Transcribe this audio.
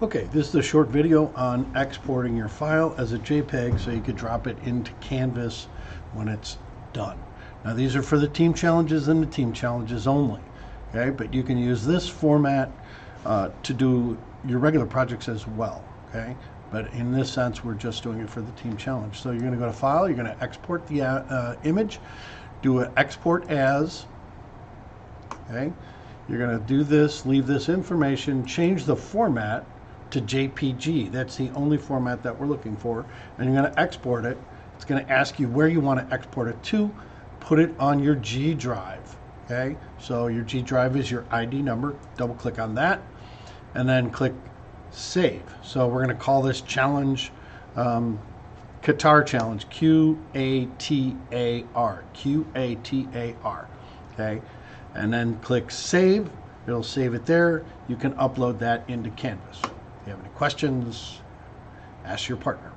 Okay, this is a short video on exporting your file as a JPEG so you could drop it into Canvas when it's done. Now these are for the team challenges and the team challenges only, okay? But you can use this format to do your regular projects as well, okay? But in this sense, we're just doing it for the team challenge. So you're gonna go to File, you're gonna export the image, do an export as, okay? You're gonna do this, leave this information, change the format to JPG. That's the only format that we're looking for. And you're going to export it. It's going to ask you where you want to export it to. Put it on your G drive. Okay, so your G drive is your ID number. Double click on that and then click Save. So we're going to call this challenge Qatar Challenge, Q-A-T-A-R, Q-A-T-A-R. Okay, and then click Save. It'll save it there. You can upload that into Canvas. If you have any questions, ask your partner.